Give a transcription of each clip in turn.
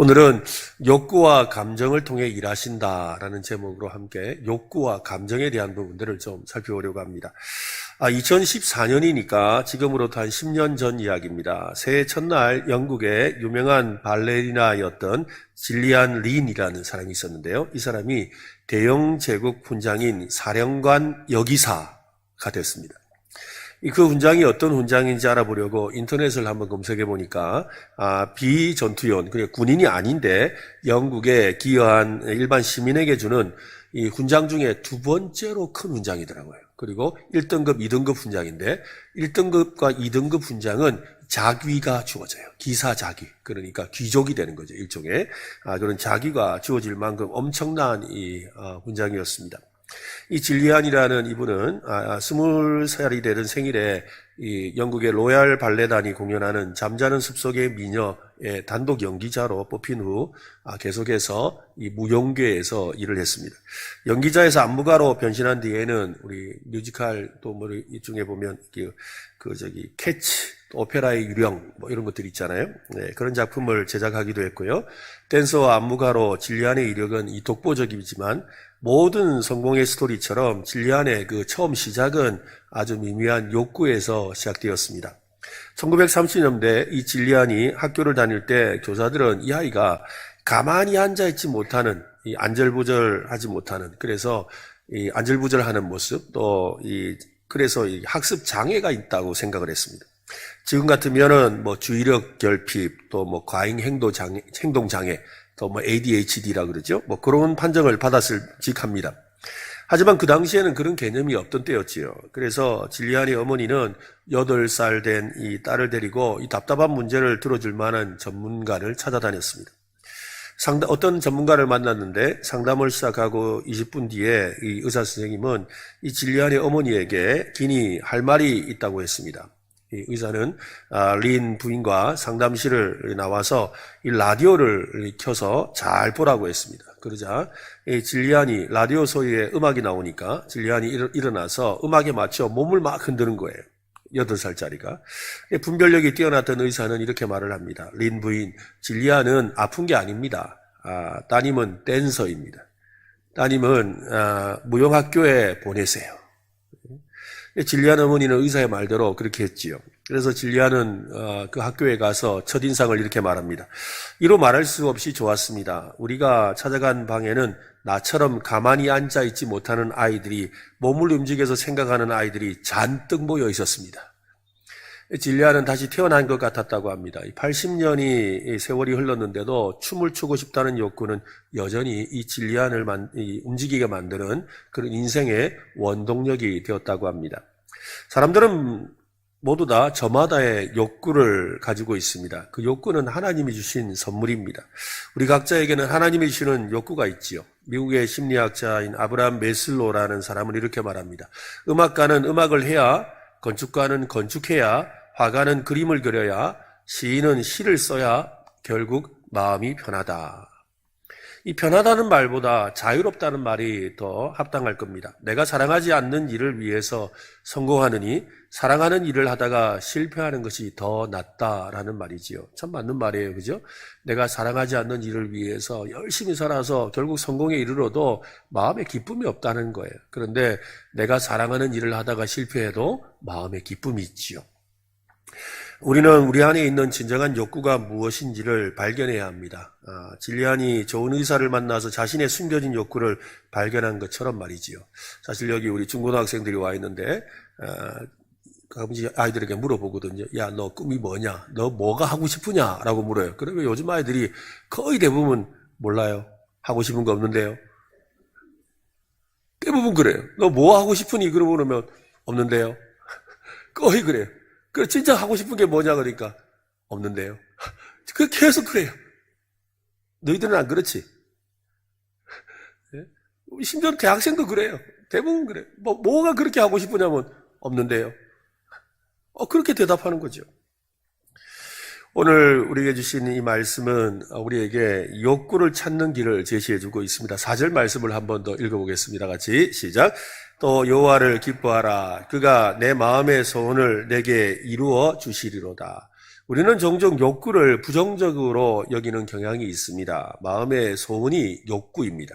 오늘은 욕구와 감정을 통해 일하신다라는 제목으로 함께 욕구와 감정에 대한 부분들을 좀 살펴보려고 합니다. 2014년이니까 지금으로부터 한 10년 전 이야기입니다. 새해 첫날 영국의 유명한 발레리나였던 질리안 린이라는 사람이 있었는데요. 이 사람이 대영 제국 훈장인 사령관 여기사가 됐습니다. 그 훈장이 어떤 훈장인지 알아보려고 인터넷을 한번 검색해 보니까 비전투요원, 그러니까 군인이 아닌데 영국에 기여한 일반 시민에게 주는 이 훈장 중에 두 번째로 큰 훈장이더라고요. 그리고 1등급, 2등급 훈장인데 1등급과 2등급 훈장은 자귀가 주어져요. 기사 자귀. 그러니까 귀족이 되는 거죠. 일종의 그런 자귀가 주어질 만큼 엄청난 이 훈장이었습니다. 이 질리안이라는 이분은 20살이 되던 생일에 이 영국의 로얄 발레단이 공연하는 잠자는 숲속의 미녀의 단독 연기자로 뽑힌 후 계속해서 이 무용계에서 일을 했습니다. 연기자에서 안무가로 변신한 뒤에는 우리 뮤지컬 또 뭐 이중에 보면 캐치, 오페라의 유령 뭐 이런 것들 있잖아요. 네, 그런 작품을 제작하기도 했고요. 댄서와 안무가로 질리안의 이력은 이 독보적이지만 모든 성공의 스토리처럼 질리안의 그 처음 시작은 아주 미미한 욕구에서 시작되었습니다. 1930년대 이 질리안이 학교를 다닐 때 교사들은 이 아이가 가만히 앉아있지 못하는, 이 안절부절하지 못하는, 그래서 이 안절부절하는 모습, 그래서 이 학습 장애가 있다고 생각을 했습니다. 지금 같으면은 뭐 주의력 결핍, 또 뭐 과잉 행동 장애, 또 뭐 ADHD라 그러죠. 뭐 그런 판정을 받았을 직합니다. 하지만 그 당시에는 그런 개념이 없던 때였지요. 그래서 질리안의 어머니는 8살 된 이 딸을 데리고 이 답답한 문제를 들어줄 만한 전문가를 찾아다녔습니다. 어떤 전문가를 만났는데 상담을 시작하고 20분 뒤에 이 의사 선생님은 이 질리안의 어머니에게 긴히 할 말이 있다고 했습니다. 이 의사는 린 부인과 상담실을 나와서 이 라디오를 켜서 잘 보라고 했습니다. 그러자 이 질리안이 라디오 소리에 음악이 나오니까 질리안이 일어나서 음악에 맞춰 몸을 막 흔드는 거예요. 8살짜리가. 분별력이 뛰어났던 의사는 이렇게 말을 합니다. 린 부인, 질리안은 아픈 게 아닙니다. 따님은 댄서입니다. 따님은 무용학교에 보내세요. 질리안 어머니는 의사의 말대로 그렇게 했지요. 그래서 질리안은 그 학교에 가서 첫인상을 이렇게 말합니다. 이로 말할 수 없이 좋았습니다. 우리가 찾아간 방에는 나처럼 가만히 앉아있지 못하는 아이들이, 몸을 움직여서 생각하는 아이들이 잔뜩 모여 있었습니다. 질리안은 다시 태어난 것 같았다고 합니다. 80년이 세월이 흘렀는데도 춤을 추고 싶다는 욕구는 여전히 이 질리안을 움직이게 만드는 그런 인생의 원동력이 되었다고 합니다. 사람들은 모두 다 저마다의 욕구를 가지고 있습니다. 그 욕구는 하나님이 주신 선물입니다. 우리 각자에게는 하나님이 주시는 욕구가 있지요. 미국의 심리학자인 아브라함 메슬로라는 사람은 이렇게 말합니다. 음악가는 음악을 해야, 건축가는 건축해야, 화가는 그림을 그려야, 시인은 시를 써야 결국 마음이 편하다. 이 편하다는 말보다 자유롭다는 말이 더 합당할 겁니다. 내가 사랑하지 않는 일을 위해서 성공하느니 사랑하는 일을 하다가 실패하는 것이 더 낫다라는 말이지요. 참 맞는 말이에요. 그죠? 내가 사랑하지 않는 일을 위해서 열심히 살아서 결국 성공에 이르러도 마음에 기쁨이 없다는 거예요. 그런데 내가 사랑하는 일을 하다가 실패해도 마음에 기쁨이 있지요. 우리는 우리 안에 있는 진정한 욕구가 무엇인지를 발견해야 합니다. 질리안이 좋은 의사를 만나서 자신의 숨겨진 욕구를 발견한 것처럼 말이지요. 사실 여기 우리 중고등학생들이 와 있는데 가끔씩 아이들에게 물어보거든요. 야, 너 꿈이 뭐냐? 너 뭐가 하고 싶으냐? 라고 물어요. 그러면 요즘 아이들이 거의 대부분 몰라요. 하고 싶은 거 없는데요. 대부분 그래요. 너 뭐 하고 싶으니? 그러면 없는데요. 거의 그래요. 그래, 진짜 하고 싶은 게 뭐냐 그러니까 없는데요. 계속 그래요. 너희들은 안 그렇지? 심지어 대학생도 그래요. 대부분 그래요. 뭐가 그렇게 하고 싶으냐면 없는데요. 그렇게 대답하는 거죠. 오늘 우리에게 주신 이 말씀은 우리에게 욕구를 찾는 길을 제시해주고 있습니다. 4절 말씀을 한 번 더 읽어보겠습니다. 같이 시작. 또 여호와를 기뻐하라. 그가 내 마음의 소원을 내게 이루어 주시리로다. 우리는 종종 욕구를 부정적으로 여기는 경향이 있습니다. 마음의 소원이 욕구입니다.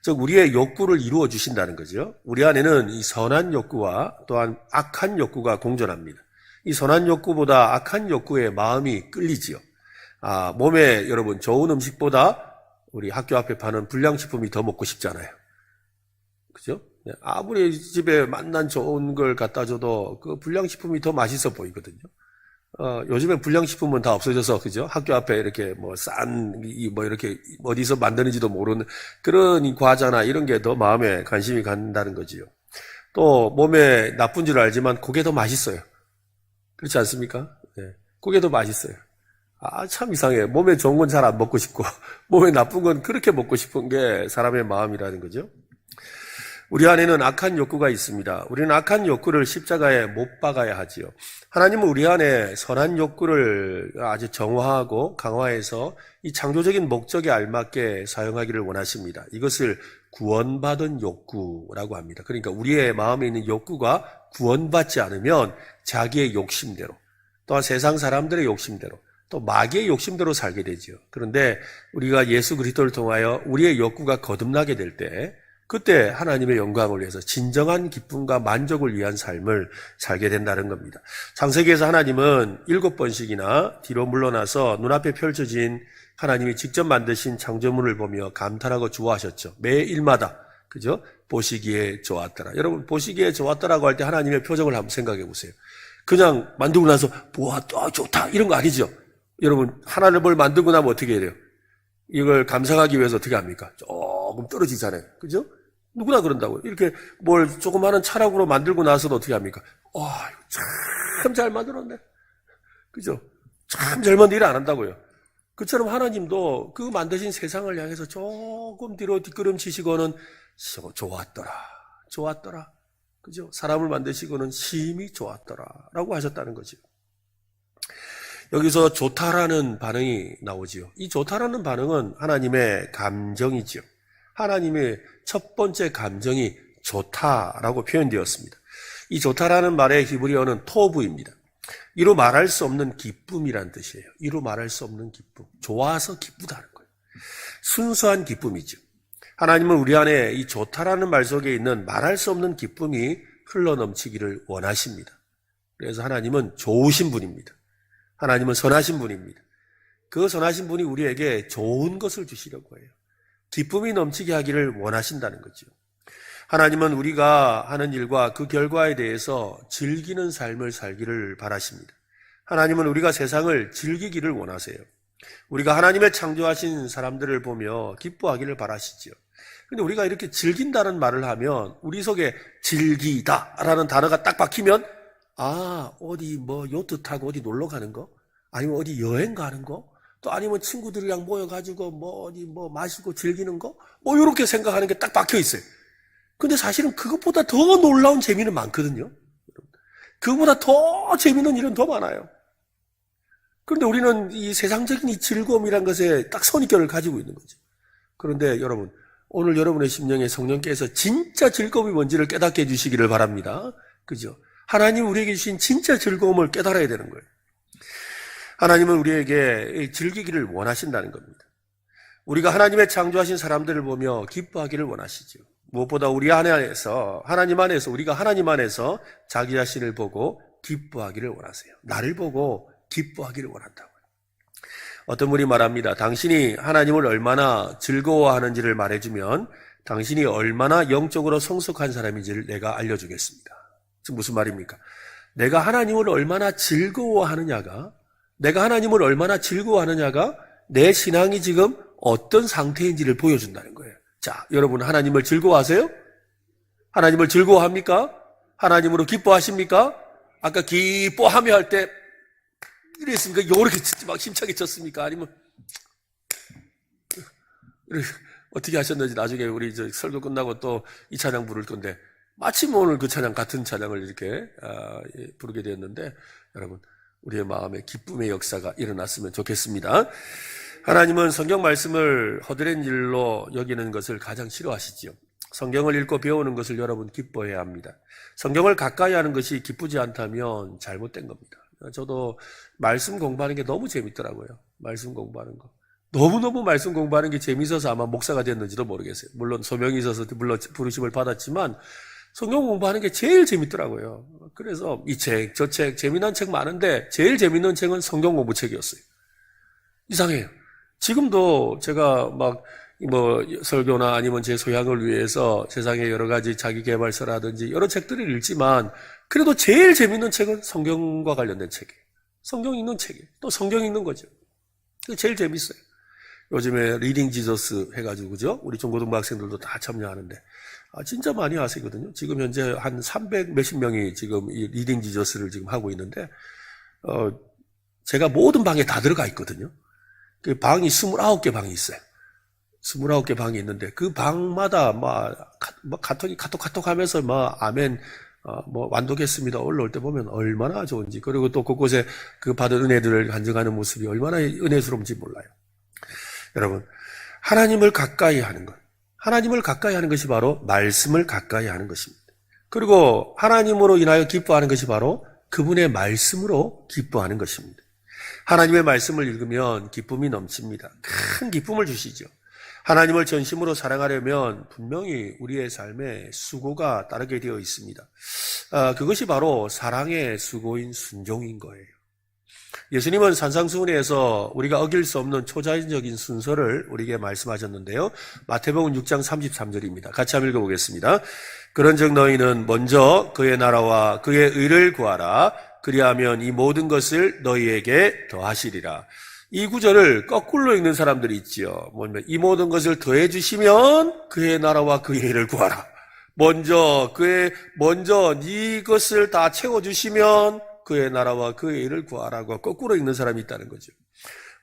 즉 우리의 욕구를 이루어 주신다는 거죠. 우리 안에는 이 선한 욕구와 또한 악한 욕구가 공존합니다. 이 선한 욕구보다 악한 욕구에 마음이 끌리지요. 몸에 여러분 좋은 음식보다 우리 학교 앞에 파는 불량식품이 더 먹고 싶잖아요. 그죠? 아무리 집에 맛난 좋은 걸 갖다 줘도 그 불량식품이 더 맛있어 보이거든요. 요즘엔 불량식품은 다 없어져서, 그죠? 학교 앞에 이렇게 이렇게 어디서 만드는지도 모르는 그런 과자나 이런 게 더 마음에 관심이 간다는 거지요. 또 몸에 나쁜 줄 알지만 그게 더 맛있어요. 그렇지 않습니까? 네. 그게 더 맛있어요. 참 이상해요. 몸에 좋은 건 잘 안 먹고 싶고, 몸에 나쁜 건 그렇게 먹고 싶은 게 사람의 마음이라는 거죠. 우리 안에는 악한 욕구가 있습니다. 우리는 악한 욕구를 십자가에 못 박아야 하지요. 하나님은 우리 안에 선한 욕구를 아주 정화하고 강화해서 이 창조적인 목적에 알맞게 사용하기를 원하십니다. 이것을 구원받은 욕구라고 합니다. 그러니까 우리의 마음에 있는 욕구가 구원받지 않으면 자기의 욕심대로, 또한 세상 사람들의 욕심대로, 또 마귀의 욕심대로 살게 되죠. 그런데 우리가 예수 그리스도를 통하여 우리의 욕구가 거듭나게 될 때, 그때 하나님의 영광을 위해서 진정한 기쁨과 만족을 위한 삶을 살게 된다는 겁니다. 창세기에서 하나님은 7번씩이나 뒤로 물러나서 눈앞에 펼쳐진 하나님이 직접 만드신 창조물을 보며 감탄하고 좋아하셨죠. 매 일마다, 그죠? 보시기에 좋았더라. 여러분, 보시기에 좋았더라고 할 때 하나님의 표정을 한번 생각해 보세요. 그냥 만들고 나서 보았다, 좋다, 이런 거 아니죠? 여러분, 하나를 뭘 만들고 나면 어떻게 해야 돼요? 이걸 감상하기 위해서 어떻게 합니까? 조금 떨어지잖아요. 그죠? 누구나 그런다고요. 이렇게 뭘 조그마한 차락으로 만들고 나서도 어떻게 합니까? 참 잘 만들었네. 그죠? 참 잘 만들 일 안 한다고요. 그처럼 하나님도 그 만드신 세상을 향해서 조금 뒤로 뒷걸음치시고는 좋았더라. 좋았더라. 그죠? 사람을 만드시고는 심히 좋았더라. 라고 하셨다는 거죠. 여기서 좋다라는 반응이 나오지요. 이 좋다라는 반응은 하나님의 감정이지요. 하나님의 첫 번째 감정이 좋다라고 표현되었습니다. 이 좋다라는 말의 히브리어는 토부입니다. 이루 말할 수 없는 기쁨이란 뜻이에요. 이루 말할 수 없는 기쁨. 좋아서 기쁘다는 거예요. 순수한 기쁨이죠. 하나님은 우리 안에 이 좋다라는 말 속에 있는 말할 수 없는 기쁨이 흘러넘치기를 원하십니다. 그래서 하나님은 좋으신 분입니다. 하나님은 선하신 분입니다. 그 선하신 분이 우리에게 좋은 것을 주시려고 해요. 기쁨이 넘치게 하기를 원하신다는 거죠. 하나님은 우리가 하는 일과 그 결과에 대해서 즐기는 삶을 살기를 바라십니다. 하나님은 우리가 세상을 즐기기를 원하세요. 우리가 하나님의 창조하신 사람들을 보며 기뻐하기를 바라시지요. 근데 우리가 이렇게 즐긴다는 말을 하면 우리 속에 즐기다라는 단어가 딱 박히면 어디 요트 타고 어디 놀러 가는 거? 아니면 어디 여행 가는 거? 또 아니면 친구들이랑 모여가지고 어디 마시고 즐기는 거? 이렇게 생각하는 게 딱 박혀 있어요. 근데 사실은 그것보다 더 놀라운 재미는 많거든요. 그것보다 더 재미있는 일은 더 많아요. 그런데 우리는 이 세상적인 이 즐거움이란 것에 딱 선입견을 가지고 있는 거죠. 그런데 여러분, 오늘 여러분의 심령에 성령께서 진짜 즐거움이 뭔지를 깨닫게 해주시기를 바랍니다. 그죠? 하나님 우리에게 주신 진짜 즐거움을 깨달아야 되는 거예요. 하나님은 우리에게 즐기기를 원하신다는 겁니다. 우리가 하나님의 창조하신 사람들을 보며 기뻐하기를 원하시죠. 무엇보다 우리가 하나님 안에서 자기 자신을 보고 기뻐하기를 원하세요. 나를 보고 기뻐하기를 원한다고요. 어떤 분이 말합니다. 당신이 하나님을 얼마나 즐거워하는지를 말해주면 당신이 얼마나 영적으로 성숙한 사람인지를 내가 알려주겠습니다. 지금 무슨 말입니까? 내가 하나님을 얼마나 즐거워하느냐가 내 신앙이 지금 어떤 상태인지를 보여준다는 거예요. 자, 여러분 하나님을 즐거워하세요? 하나님을 즐거워합니까? 하나님으로 기뻐하십니까? 아까 기뻐하며 할 때 이랬습니까? 이렇게 막 힘차게 쳤습니까? 아니면 어떻게 하셨는지 나중에 우리 설교 끝나고 또 이 찬양 부를 건데 마침 오늘 그 찬양 같은 찬양을 이렇게 부르게 되었는데 여러분 우리의 마음에 기쁨의 역사가 일어났으면 좋겠습니다. 하나님은 성경 말씀을 허드렛 일로 여기는 것을 가장 싫어하시지요. 성경을 읽고 배우는 것을 여러분 기뻐해야 합니다. 성경을 가까이 하는 것이 기쁘지 않다면 잘못된 겁니다. 저도 말씀 공부하는 게 너무 재밌더라고요. 말씀 공부하는 거. 너무너무 말씀 공부하는 게 재밌어서 아마 목사가 됐는지도 모르겠어요. 물론 소명이 있어서 물론 부르심을 받았지만 성경 공부하는 게 제일 재밌더라고요. 그래서 이 책, 저 책, 재미난 책 많은데 제일 재밌는 책은 성경 공부 책이었어요. 이상해요. 지금도 제가 설교나 아니면 제 소양을 위해서 세상의 여러 가지 자기계발서라든지 여러 책들을 읽지만 그래도 제일 재밌는 책은 성경과 관련된 책이에요. 성경 읽는 책이에요. 또 성경 읽는 거죠. 그게 제일 재밌어요. 요즘에 리딩 지저스 해가지고, 그죠? 우리 중고등부 학생들도 다 참여하는데, 진짜 많이 하시거든요. 지금 현재 한 300 몇십 명이 지금 이 리딩 지저스를 지금 하고 있는데, 제가 모든 방에 다 들어가 있거든요. 그 방이 29개 방이 있어요. 29개 방이 있는데, 그 방마다 카톡 하면서 아멘, 완독했습니다. 올라올 때 보면 얼마나 좋은지, 그리고 또 곳곳에 그 받은 은혜들을 간증하는 모습이 얼마나 은혜스러운지 몰라요. 여러분, 하나님을 가까이 하는 것. 하나님을 가까이 하는 것이 바로 말씀을 가까이 하는 것입니다. 그리고 하나님으로 인하여 기뻐하는 것이 바로 그분의 말씀으로 기뻐하는 것입니다. 하나님의 말씀을 읽으면 기쁨이 넘칩니다. 큰 기쁨을 주시죠. 하나님을 전심으로 사랑하려면 분명히 우리의 삶에 수고가 따르게 되어 있습니다. 그것이 바로 사랑의 수고인 순종인 거예요. 예수님은 산상수훈에서 우리가 어길 수 없는 초자연적인 순서를 우리에게 말씀하셨는데요. 마태복음 6장 33절입니다. 같이 한번 읽어보겠습니다. 그런즉 너희는 먼저 그의 나라와 그의 의를 구하라. 그리하면 이 모든 것을 너희에게 더하시리라. 이 구절을 거꾸로 읽는 사람들이 있지요. 이 모든 것을 더해 주시면 그의 나라와 그의 의를 구하라. 먼저 이것을 다 채워 주시면 그의 나라와 그의 일을 구하라고 거꾸로 읽는 사람이 있다는 거죠.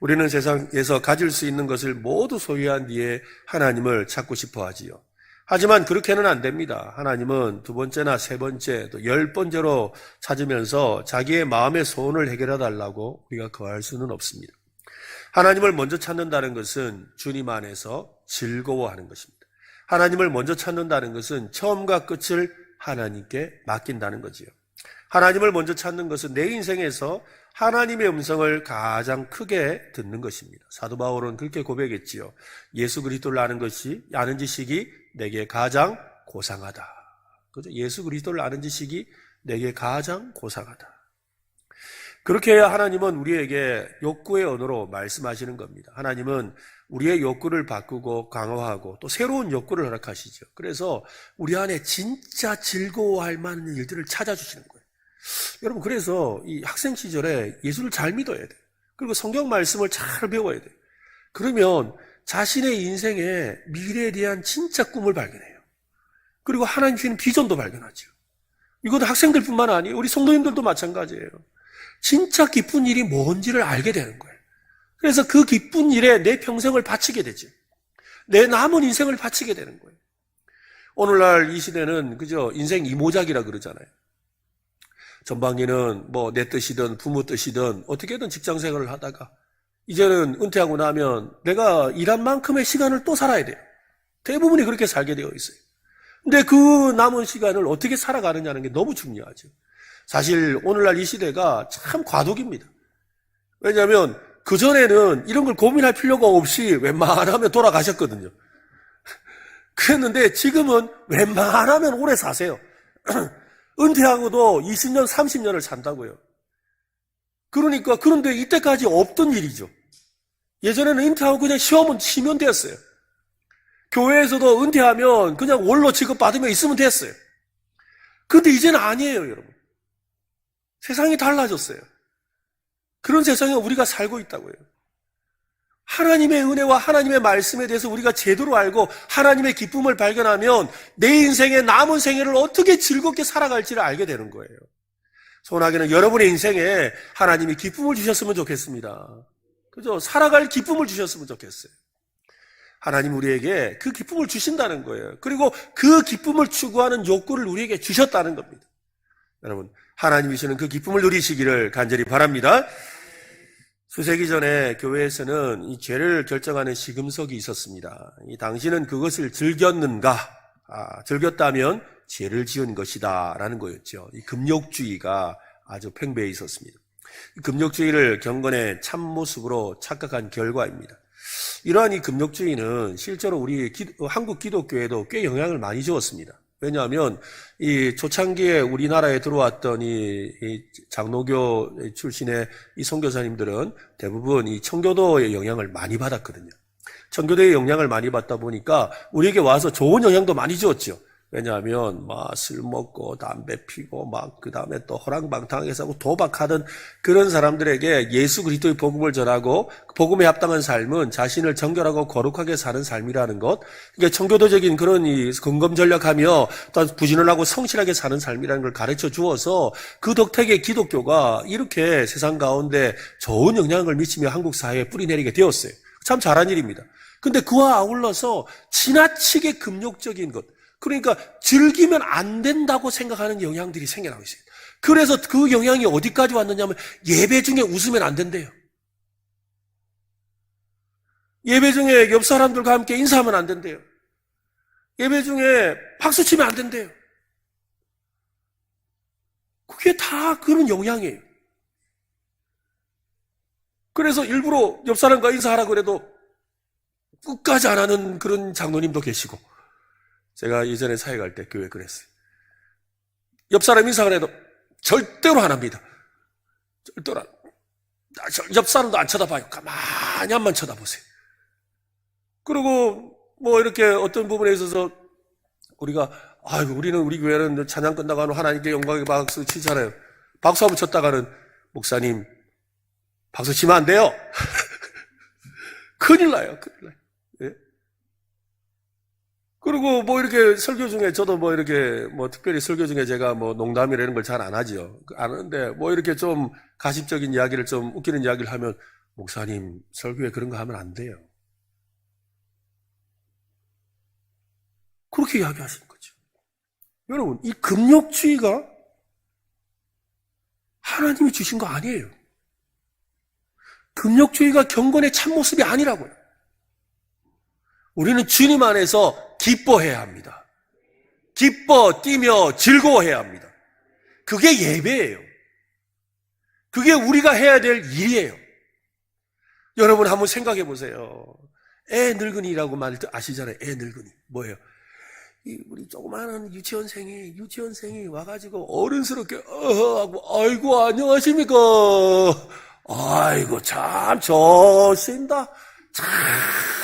우리는 세상에서 가질 수 있는 것을 모두 소유한 뒤에 하나님을 찾고 싶어 하지요. 하지만 그렇게는 안 됩니다. 하나님은 두 번째나 세 번째, 또 10번째로 찾으면서 자기의 마음의 소원을 해결해 달라고 우리가 거할 수는 없습니다. 하나님을 먼저 찾는다는 것은 주님 안에서 즐거워하는 것입니다. 하나님을 먼저 찾는다는 것은 처음과 끝을 하나님께 맡긴다는 거지요. 하나님을 먼저 찾는 것은 내 인생에서 하나님의 음성을 가장 크게 듣는 것입니다. 사도 바울은 그렇게 고백했지요. 예수 그리스도를 아는 지식이 내게 가장 고상하다. 그죠? 예수 그리스도를 아는 지식이 내게 가장 고상하다. 그렇게 해야 하나님은 우리에게 욕구의 언어로 말씀하시는 겁니다. 하나님은 우리의 욕구를 바꾸고 강화하고 또 새로운 욕구를 허락하시죠. 그래서 우리 안에 진짜 즐거워할 만한 일들을 찾아주시는 거예요. 여러분, 그래서 이 학생 시절에 예수를 잘 믿어야 돼요. 그리고 성경 말씀을 잘 배워야 돼요. 그러면 자신의 인생의 미래에 대한 진짜 꿈을 발견해요. 그리고 하나님 주시는 비전도 발견하죠. 이것도 학생들뿐만 아니에요. 우리 성도님들도 마찬가지예요. 진짜 기쁜 일이 뭔지를 알게 되는 거예요. 그래서 그 기쁜 일에 내 평생을 바치게 되죠. 내 남은 인생을 바치게 되는 거예요. 오늘날 이 시대는 그저 인생 이모작이라 그러잖아요. 전방에는 내 뜻이든 부모 뜻이든 어떻게든 직장 생활을 하다가 이제는 은퇴하고 나면 내가 일한 만큼의 시간을 또 살아야 돼요. 대부분이 그렇게 살게 되어 있어요. 근데 그 남은 시간을 어떻게 살아가느냐는 게 너무 중요하죠. 사실 오늘날 이 시대가 참 과도기입니다. 왜냐하면 그전에는 이런 걸 고민할 필요가 없이 웬만하면 돌아가셨거든요. 그랬는데 지금은 웬만하면 오래 사세요. 은퇴하고도 20년, 30년을 산다고요. 그런데 이때까지 없던 일이죠. 예전에는 은퇴하고 그냥 시험은 치면 됐어요. 교회에서도 은퇴하면 그냥 원로 취급받으면 있으면 됐어요. 근데 이제는 아니에요, 여러분. 세상이 달라졌어요. 그런 세상에 우리가 살고 있다고요. 하나님의 은혜와 하나님의 말씀에 대해서 우리가 제대로 알고 하나님의 기쁨을 발견하면 내 인생의 남은 생애를 어떻게 즐겁게 살아갈지를 알게 되는 거예요. 소원하기는 여러분의 인생에 하나님이 기쁨을 주셨으면 좋겠습니다. 그죠? 살아갈 기쁨을 주셨으면 좋겠어요. 하나님 우리에게 그 기쁨을 주신다는 거예요. 그리고 그 기쁨을 추구하는 욕구를 우리에게 주셨다는 겁니다. 여러분, 하나님이 주시는 그 기쁨을 누리시기를 간절히 바랍니다. 수세기 전에 교회에서는 이 죄를 결정하는 시금석이 있었습니다. 이 당신은 그것을 즐겼는가? 즐겼다면 죄를 지은 것이다 라는 거였죠. 이 금욕주의가 아주 팽배해 있었습니다. 금욕주의를 경건의 참모습으로 착각한 결과입니다. 이러한 이 금욕주의는 실제로 우리 한국 기독교에도 꽤 영향을 많이 주었습니다. 왜냐하면 이 초창기에 우리나라에 들어왔던 이 장로교 출신의 이 선교사님들은 대부분 이 청교도의 영향을 많이 받았거든요. 청교도의 영향을 많이 받다 보니까 우리에게 와서 좋은 영향도 많이 주었죠. 왜냐하면 막 술 먹고 담배 피고 막 그다음에 또 허랑방탕하게 하고 도박하던 그런 사람들에게 예수 그리스도의 복음을 전하고 복음에 합당한 삶은 자신을 정결하고 거룩하게 사는 삶이라는 것. 그러니까 청교도적인 그런 이 근검전략하며 또 부진을 하고 성실하게 사는 삶이라는 걸 가르쳐 주어서 그 덕택에 기독교가 이렇게 세상 가운데 좋은 영향을 미치며 한국 사회에 뿌리내리게 되었어요. 참 잘한 일입니다. 근데 그와 아울러서 지나치게 금욕적인 것, 그러니까 즐기면 안 된다고 생각하는 영향들이 생겨나고 있어요. 그래서 그 영향이 어디까지 왔느냐면 예배 중에 웃으면 안 된대요. 예배 중에 옆 사람들과 함께 인사하면 안 된대요. 예배 중에 박수 치면 안 된대요. 그게 다 그런 영향이에요. 그래서 일부러 옆 사람과 인사하라고 해도 끝까지 안 하는 그런 장로님도 계시고, 제가 예전에 사회 갈 때 교회 그랬어요. 옆 사람 인사를 해도 절대로 안 합니다. 절대로 안. 옆 사람도 안 쳐다봐요. 가만히 한번 쳐다보세요. 그리고 뭐 이렇게 어떤 부분에 있어서 우리가 우리 교회는 찬양 끝나가는 하나님께 영광의 박수 치잖아요. 박수 한번 쳤다가는 목사님 박수 치면 안 돼요. 큰일 나요. 예? 그리고 뭐 이렇게 설교 중에 저도 뭐 이렇게 뭐 특별히 설교 중에 제가 뭐 농담이라는 걸 잘 안 하지요. 안 하는데 뭐 이렇게 좀 가십적인 이야기를 좀 웃기는 이야기를 하면 목사님 설교에 그런 거 하면 안 돼요. 그렇게 이야기하시는 거죠. 여러분, 이 금욕주의가 하나님이 주신 거 아니에요. 금욕주의가 경건의 참모습이 아니라고요. 우리는 주님 안에서 기뻐해야 합니다. 기뻐 뛰며 즐거워해야 합니다. 그게 예배예요. 그게 우리가 해야 될 일이에요. 여러분 한번 생각해 보세요. 애 늙은이라고 말 아시잖아요. 애 늙은이. 뭐예요? 우리 조그마한 유치원생이 와가지고 어른스럽게 하고 아이고 안녕하십니까. 아이고 참 좋으신다.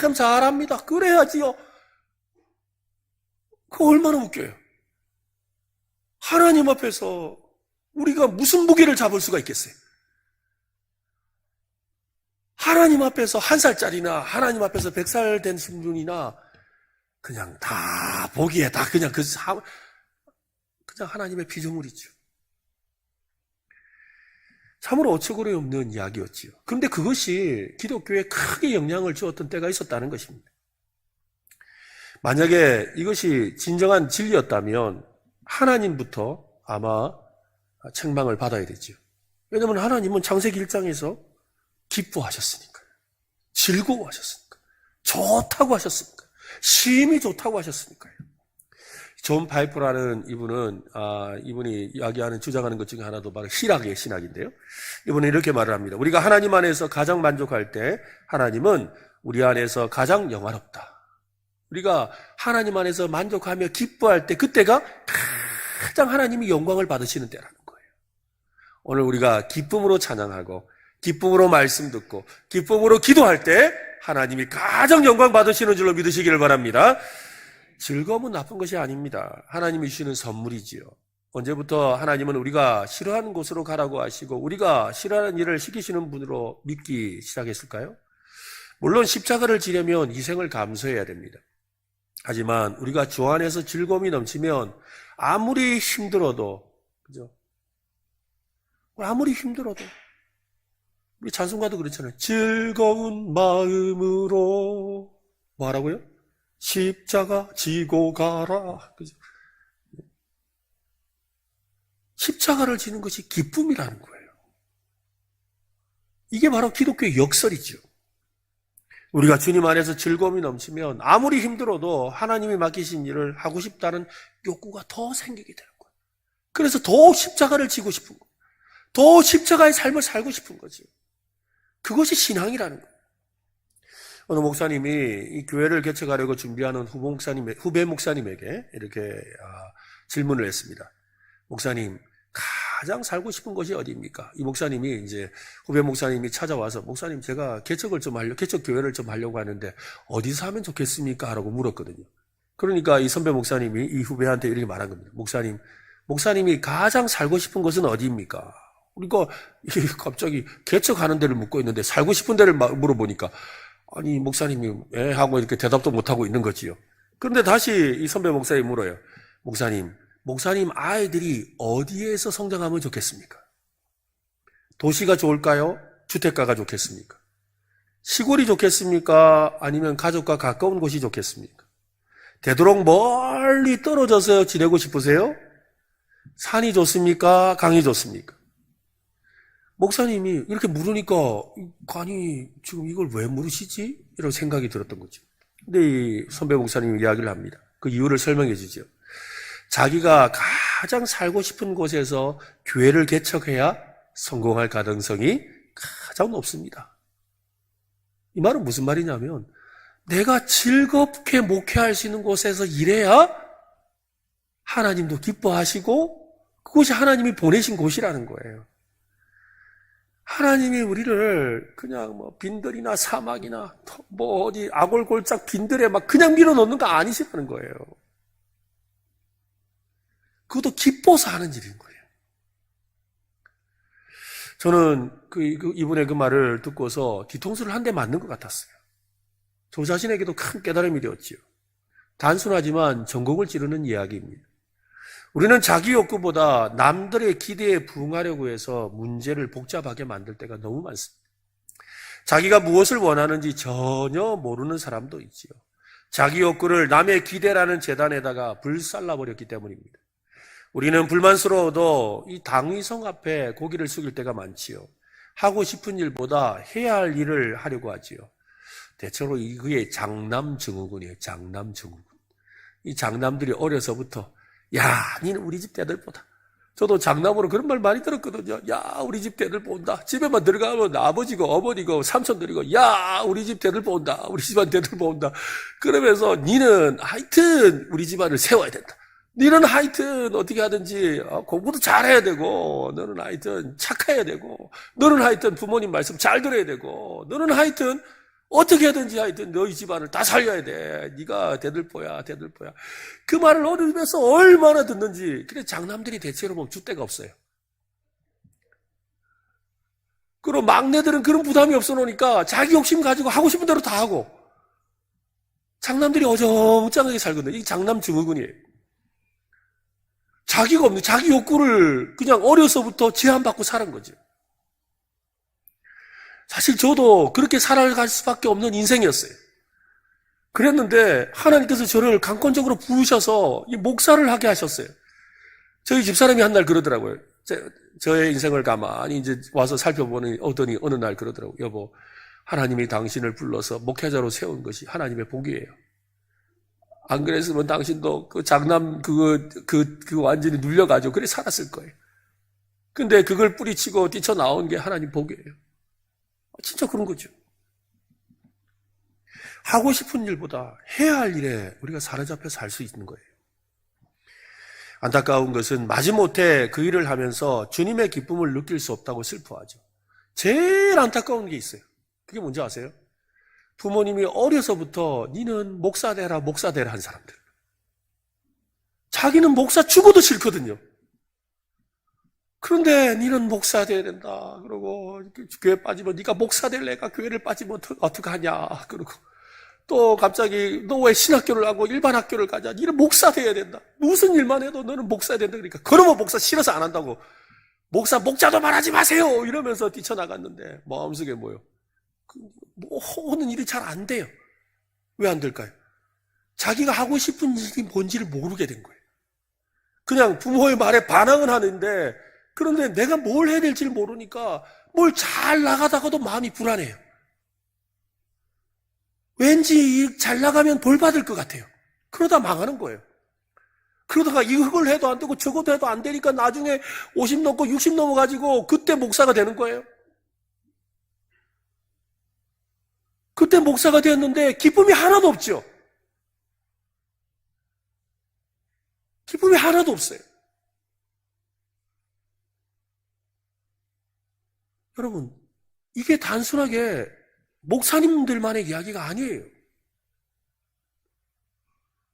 참 잘합니다. 그래야지요. 그거 얼마나 웃겨요. 하나님 앞에서 우리가 무슨 무게를 잡을 수가 있겠어요? 하나님 앞에서 1살짜리나 하나님 앞에서 100살 된 신분이나 그냥 다 보기에 다 그냥 그냥 하나님의 피조물이죠. 참으로 어처구니 없는 이야기였지요. 그런데 그것이 기독교에 크게 영향을 주었던 때가 있었다는 것입니다. 만약에 이것이 진정한 진리였다면 하나님부터 아마 책망을 받아야 되죠. 왜냐하면 하나님은 창세기 1장에서 기뻐하셨으니까요. 즐거워하셨으니까요. 좋다고 하셨으니까요. 심히 좋다고 하셨으니까요. 존 파이프라는 이분이 이야기하는 주장하는 것 중에 하나도 바로 희락의 신학인데요. 이분은 이렇게 말을 합니다. 우리가 하나님 안에서 가장 만족할 때 하나님은 우리 안에서 가장 영화롭다. 우리가 하나님 안에서 만족하며 기뻐할 때 그때가 가장 하나님이 영광을 받으시는 때라는 거예요. 오늘 우리가 기쁨으로 찬양하고 기쁨으로 말씀 듣고 기쁨으로 기도할 때 하나님이 가장 영광 받으시는 줄로 믿으시기를 바랍니다. 즐거움은 나쁜 것이 아닙니다. 하나님이 주시는 선물이지요. 언제부터 하나님은 우리가 싫어하는 곳으로 가라고 하시고 우리가 싫어하는 일을 시키시는 분으로 믿기 시작했을까요? 물론 십자가를 지려면 희생을 감수해야 됩니다. 하지만 우리가 주 안에서 즐거움이 넘치면 아무리 힘들어도, 그죠? 아무리 힘들어도 우리 찬송가도 그렇잖아요. 즐거운 마음으로 뭐하라고요? 십자가 지고 가라. 그죠? 십자가를 지는 것이 기쁨이라는 거예요. 이게 바로 기독교의 역설이죠. 우리가 주님 안에서 즐거움이 넘치면 아무리 힘들어도 하나님이 맡기신 일을 하고 싶다는 욕구가 더 생기게 되는 거예요. 그래서 더 십자가를 지고 싶은 거예요. 더 십자가의 삶을 살고 싶은 거죠. 그것이 신앙이라는 거예요. 어느 목사님이 이 교회를 개척하려고 준비하는 후배 목사님에게 이렇게 질문을 했습니다. 목사님, 가장 살고 싶은 곳이 어디입니까? 이 목사님이 이제 후배 목사님이 찾아와서 목사님, 제가 개척 교회를 좀 하려고 하는데 어디서 하면 좋겠습니까? 라고 물었거든요. 그러니까 이 선배 목사님이 이 후배한테 이렇게 말한 겁니다. 목사님이 가장 살고 싶은 곳은 어디입니까? 그러니까 갑자기 개척하는 데를 묻고 있는데 살고 싶은 데를 물어보니까 아니 목사님이 하고 이렇게 대답도 못하고 있는 거지요. 그런데 다시 이 선배 목사님이 물어요. 목사님 아이들이 어디에서 성장하면 좋겠습니까? 도시가 좋을까요? 주택가가 좋겠습니까? 시골이 좋겠습니까? 아니면 가족과 가까운 곳이 좋겠습니까? 되도록 멀리 떨어져서 지내고 싶으세요? 산이 좋습니까? 강이 좋습니까? 목사님이 이렇게 물으니까 아니 지금 이걸 왜 물으시지? 이런 생각이 들었던 거죠. 근데 이 선배 목사님이 이야기를 합니다. 그 이유를 설명해 주죠. 자기가 가장 살고 싶은 곳에서 교회를 개척해야 성공할 가능성이 가장 높습니다. 이 말은 무슨 말이냐면 내가 즐겁게 목회할 수 있는 곳에서 일해야 하나님도 기뻐하시고 그곳이 하나님이 보내신 곳이라는 거예요. 하나님이 우리를 그냥 빈들이나 사막이나 어디 아골골짝 빈들에 막 그냥 밀어넣는 거 아니시라는 거예요. 그것도 기뻐서 하는 일인 거예요. 저는 이분의 그 말을 듣고서 뒤통수를 한 대 맞는 것 같았어요. 저 자신에게도 큰 깨달음이 되었지요. 단순하지만 전곡을 찌르는 이야기입니다. 우리는 자기 욕구보다 남들의 기대에 부응하려고 해서 문제를 복잡하게 만들 때가 너무 많습니다. 자기가 무엇을 원하는지 전혀 모르는 사람도 있지요. 자기 욕구를 남의 기대라는 재단에다가 불살라버렸기 때문입니다. 우리는 불만스러워도 이 당위성 앞에 고개를 숙일 때가 많지요. 하고 싶은 일보다 해야 할 일을 하려고 하지요. 대체로 그게 장남증후군이에요. 장남증후군. 이 장남들이 어려서부터 야, 니는 우리 집 애들보다. 저도 장남으로 그런 말 많이 들었거든요. 야, 우리 집 애들 본다. 집에만 들어가면 아버지고 어머니고 삼촌들이고 야, 우리 집 애들 본다. 우리 집안 애들 본다. 그러면서 니는 하여튼 우리 집안을 세워야 된다. 니는 하여튼 어떻게 하든지 공부도 잘해야 되고 너는 하여튼 착해야 되고 너는 하여튼 부모님 말씀 잘 들어야 되고 너는 하여튼 어떻게 하든지 하여튼 너희 집안을 다 살려야 돼. 네가 대들보야. 그 말을 어리면서 얼마나 듣는지. 그래 장남들이 대체로 보면 줏대가 없어요. 그리고 막내들은 그런 부담이 없어 놓으니까 자기 욕심 가지고 하고 싶은 대로 다 하고 장남들이 어정쩡하게 살거든요. 이 장남 증후군이에요. 자기가 없는 자기 욕구를 그냥 어려서부터 제한받고 살은 거죠. 사실 저도 그렇게 살아갈 수밖에 없는 인생이었어요. 그랬는데 하나님께서 저를 강권적으로 부으셔서 이 목사를 하게 하셨어요. 저희 집사람이 한 날 그러더라고요. 저의 인생을 가만히 이제 와서 살펴보니 어느 날 그러더라고요. 여보, 하나님이 당신을 불러서 목회자로 세운 것이 하나님의 복이에요. 안 그랬으면 당신도 그 장남 완전히 눌려가지고 그래 살았을 거예요. 근데 그걸 뿌리치고 뛰쳐나온 게 하나님 복이에요. 진짜 그런 거죠. 하고 싶은 일보다 해야 할 일에 우리가 사로잡혀 살 수 있는 거예요. 안타까운 것은 마지못해 그 일을 하면서 주님의 기쁨을 느낄 수 없다고 슬퍼하죠. 제일 안타까운 게 있어요. 그게 뭔지 아세요? 부모님이 어려서부터 니는 목사 되라 한 사람들. 자기는 목사 죽어도 싫거든요. 그런데 니는 목사 돼야 된다. 그러고 교회 빠지면 네가 목사 될래가 교회를 빠지면 어떡하냐. 그러고 또 갑자기 너 왜 신학교를 하고 일반 학교를 가냐. 니는 목사 돼야 된다. 무슨 일만 해도 너는 목사 된다. 그러니까 그러면 목사 싫어서 안 한다고. 목자도 말하지 마세요. 이러면서 뛰쳐나갔는데 마음속에 뭐요? 하는 일이 잘 안 돼요. 왜 안 될까요? 자기가 하고 싶은 일이 뭔지를 모르게 된 거예요. 그냥 부모의 말에 반항은 하는데 그런데 내가 뭘 해야 될지를 모르니까 뭘 잘 나가다가도 마음이 불안해요. 왠지 잘 나가면 벌 받을 것 같아요. 그러다 망하는 거예요. 그러다가 이걸 해도 안 되고 저것도 해도 안 되니까 나중에 50 넘고 60 넘어가지고 그때 목사가 되는 거예요. 그때 목사가 되었는데 기쁨이 하나도 없죠. 기쁨이 하나도 없어요. 여러분, 이게 단순하게 목사님들만의 이야기가 아니에요.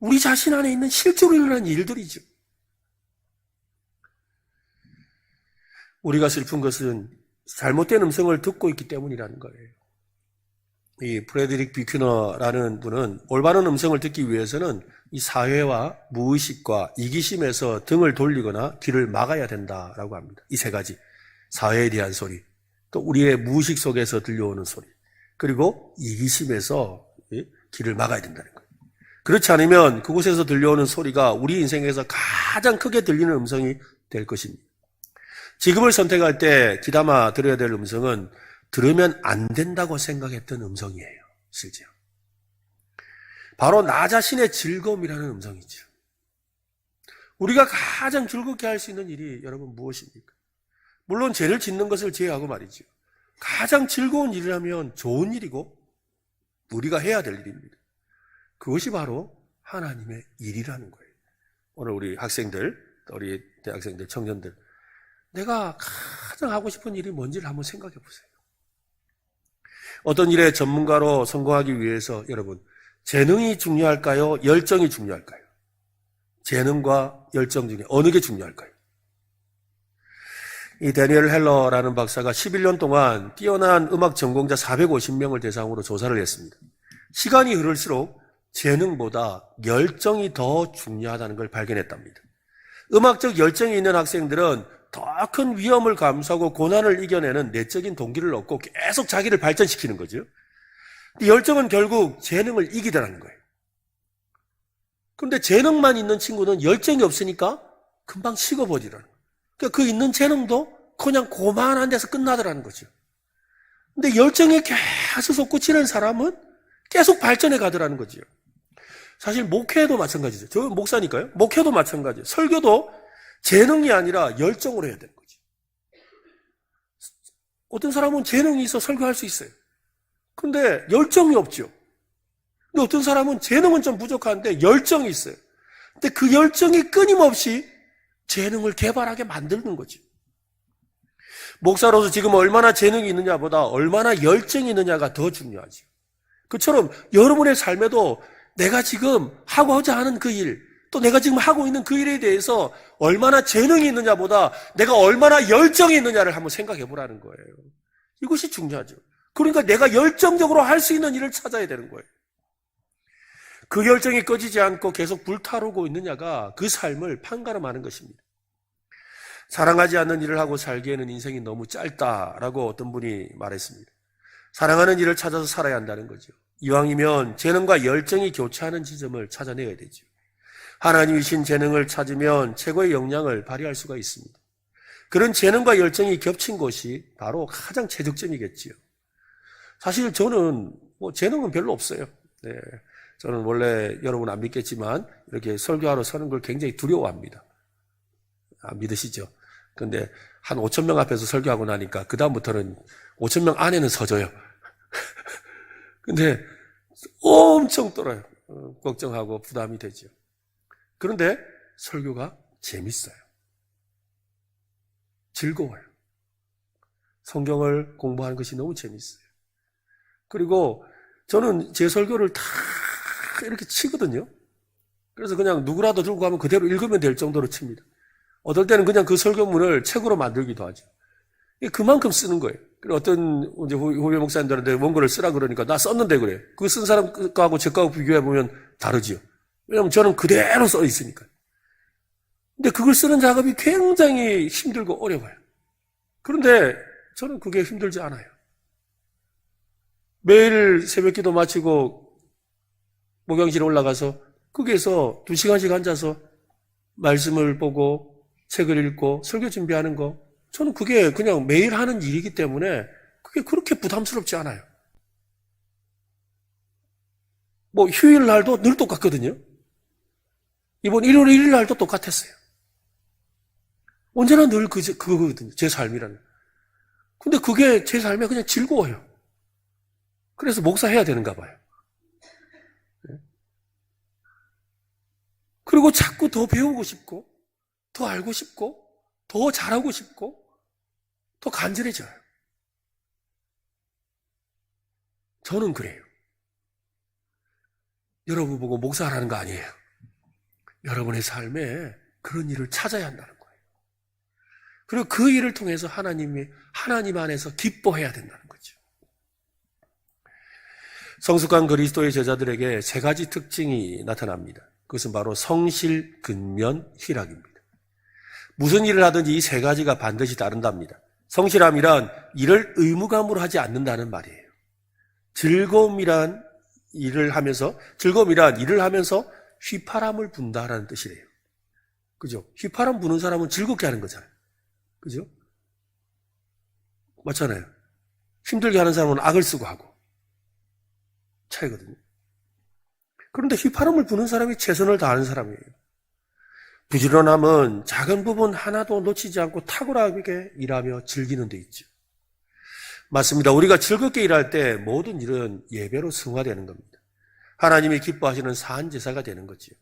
우리 자신 안에 있는 실제로 일어나는 일들이죠. 우리가 슬픈 것은 잘못된 음성을 듣고 있기 때문이라는 거예요. 이 프레드릭 뷰큐너라는 분은 올바른 음성을 듣기 위해서는 이 사회와 무의식과 이기심에서 등을 돌리거나 귀를 막아야 된다라고 합니다. 이 세 가지. 사회에 대한 소리, 또 우리의 무의식 속에서 들려오는 소리, 그리고 이기심에서 귀를 막아야 된다는 거예요. 그렇지 않으면 그곳에서 들려오는 소리가 우리 인생에서 가장 크게 들리는 음성이 될 것입니다. 직업을 선택할 때 귀담아 들어야 될 음성은 들으면 안 된다고 생각했던 음성이에요. 실제로. 바로 나 자신의 즐거움이라는 음성이죠. 우리가 가장 즐겁게 할 수 있는 일이 여러분 무엇입니까? 물론 죄를 짓는 것을 제외하고 말이죠. 가장 즐거운 일이라면 좋은 일이고 우리가 해야 될 일입니다. 그것이 바로 하나님의 일이라는 거예요. 오늘 우리 학생들, 우리 대학생들, 청년들, 내가 가장 하고 싶은 일이 뭔지를 한번 생각해 보세요. 어떤 일의 전문가로 성공하기 위해서 여러분, 재능이 중요할까요? 열정이 중요할까요? 재능과 열정 중에 어느 게 중요할까요? 이 데니엘 헬러라는 박사가 11년 동안 뛰어난 음악 전공자 450명을 대상으로 조사를 했습니다. 시간이 흐를수록 재능보다 열정이 더 중요하다는 걸 발견했답니다. 음악적 열정이 있는 학생들은 더 큰 위험을 감수하고 고난을 이겨내는 내적인 동기를 얻고 계속 자기를 발전시키는 거죠. 열정은 결국 재능을 이기더라는 거예요. 그런데 재능만 있는 친구는 열정이 없으니까 금방 식어버리더라는 거예요. 그러니까 그 있는 재능도 그냥 고만한 데서 끝나더라는 거죠. 근데 열정이 계속 솟구치는 사람은 계속 발전해 가더라는 거죠. 사실 목회도 마찬가지죠. 저 목사니까요. 목회도 마찬가지예요. 설교도 재능이 아니라 열정으로 해야 되는 거죠. 어떤 사람은 재능이 있어 설교할 수 있어요. 근데 열정이 없죠. 근데 어떤 사람은 재능은 좀 부족한데 열정이 있어요. 근데 그 열정이 끊임없이 재능을 개발하게 만드는 거죠. 목사로서 지금 얼마나 재능이 있느냐보다 얼마나 열정이 있느냐가 더 중요하죠. 그처럼 여러분의 삶에도 내가 지금 하고자 하는 그 일, 또 내가 지금 하고 있는 그 일에 대해서 얼마나 재능이 있느냐보다 내가 얼마나 열정이 있느냐를 한번 생각해 보라는 거예요. 이것이 중요하죠. 그러니까 내가 열정적으로 할 수 있는 일을 찾아야 되는 거예요. 그 열정이 꺼지지 않고 계속 불타오르고 있느냐가 그 삶을 판가름하는 것입니다. 사랑하지 않는 일을 하고 살기에는 인생이 너무 짧다라고 어떤 분이 말했습니다. 사랑하는 일을 찾아서 살아야 한다는 거죠. 이왕이면 재능과 열정이 교차하는 지점을 찾아내야 되죠. 하나님이 주신 재능을 찾으면 최고의 역량을 발휘할 수가 있습니다. 그런 재능과 열정이 겹친 곳이 바로 가장 최적점이겠지요. 사실 저는 재능은 별로 없어요. 네, 저는 원래 여러분 안 믿겠지만 이렇게 설교하러 서는 걸 굉장히 두려워합니다. 안 믿으시죠? 근데 한 5,000명 앞에서 설교하고 나니까 그 다음부터는 5,000명 안에는 서줘요. 근데 엄청 떨어요. 걱정하고 부담이 되죠. 그런데 설교가 재밌어요. 즐거워요. 성경을 공부하는 것이 너무 재밌어요. 그리고 저는 제 설교를 다 이렇게 치거든요. 그래서 그냥 누구라도 들고 가면 그대로 읽으면 될 정도로 칩니다. 어떨 때는 그냥 그 설교문을 책으로 만들기도 하죠. 그만큼 쓰는 거예요. 그리고 어떤 이제 후배 목사님들한테 원고를 쓰라 그러니까 나 썼는데 그래. 그거 쓴 사람 거하고 제 거하고 비교해보면 다르지요. 왜냐하면 저는 그대로 써 있으니까요. 근데 그걸 쓰는 작업이 굉장히 힘들고 어려워요. 그런데 저는 그게 힘들지 않아요. 매일 새벽기도 마치고 목양실에 올라가서 거기에서 2시간씩 앉아서 말씀을 보고 책을 읽고 설교 준비하는 거, 저는 그게 그냥 매일 하는 일이기 때문에 그게 그렇게 부담스럽지 않아요. 휴일날도 늘 똑같거든요. 이번 1월 1일 날도 똑같았어요. 언제나 늘 그거거든요. 제 삶이라는. 근데 그게 제 삶에 그냥 즐거워요. 그래서 목사해야 되는가 봐요. 그리고 자꾸 더 배우고 싶고, 더 알고 싶고, 더 잘하고 싶고, 더 간절해져요. 저는 그래요. 여러분 보고 목사하라는 거 아니에요. 여러분의 삶에 그런 일을 찾아야 한다는 거예요. 그리고 그 일을 통해서 하나님 안에서 기뻐해야 된다는 거죠. 성숙한 그리스도의 제자들에게 세 가지 특징이 나타납니다. 그것은 바로 성실, 근면, 희락입니다. 무슨 일을 하든지 이 세 가지가 반드시 따른답니다. 성실함이란 일을 의무감으로 하지 않는다는 말이에요. 즐거움이란 일을 하면서 휘파람을 분다라는 뜻이래요. 그죠? 휘파람 부는 사람은 즐겁게 하는 거잖아요. 그죠? 맞잖아요. 힘들게 하는 사람은 악을 쓰고 하고. 차이거든요. 그런데 휘파람을 부는 사람이 최선을 다하는 사람이에요. 부지런함은 작은 부분 하나도 놓치지 않고 탁월하게 일하며 즐기는 데 있죠. 맞습니다. 우리가 즐겁게 일할 때 모든 일은 예배로 승화되는 겁니다. 하나님이 기뻐하시는 사한제사가 되는 거죠.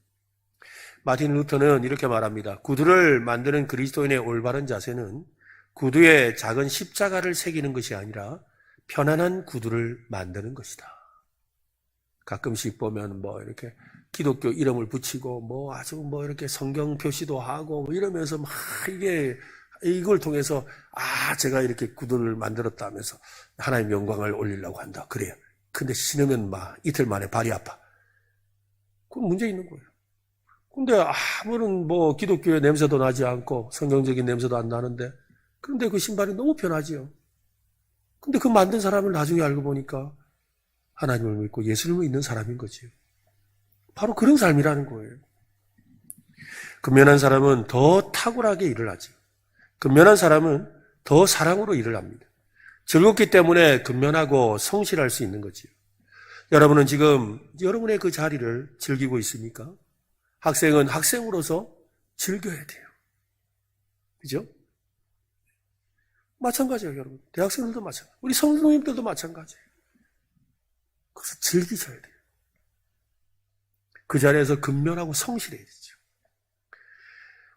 마틴 루터는 이렇게 말합니다. 구두를 만드는 그리스도인의 올바른 자세는 구두에 작은 십자가를 새기는 것이 아니라 편안한 구두를 만드는 것이다. 가끔씩 보면 이렇게 기독교 이름을 붙이고 아주 이렇게 성경 표시도 하고 이러면서 이걸 통해서 제가 이렇게 구두를 만들었다 하면서 하나님 영광을 올리려고 한다. 그래요. 근데 신으면 이틀 만에 발이 아파. 그건 문제 있는 거예요. 근데 아무런 기독교의 냄새도 나지 않고 성경적인 냄새도 안 나는데 그런데 그 신발이 너무 편하지요. 근데 그 만든 사람을 나중에 알고 보니까 하나님을 믿고 예수님을 믿는 사람인 거지요. 바로 그런 삶이라는 거예요. 근면한 사람은 더 탁월하게 일을 하죠. 근면한 사람은 더 사랑으로 일을 합니다. 즐겁기 때문에 근면하고 성실할 수 있는 거지요. 여러분은 지금 여러분의 그 자리를 즐기고 있습니까? 학생은 학생으로서 즐겨야 돼요. 그죠? 마찬가지예요, 여러분. 대학생들도 마찬가지예요. 우리 성도님들도 마찬가지예요. 그래서 즐기셔야 돼요. 그 자리에서 근면하고 성실해야 되죠.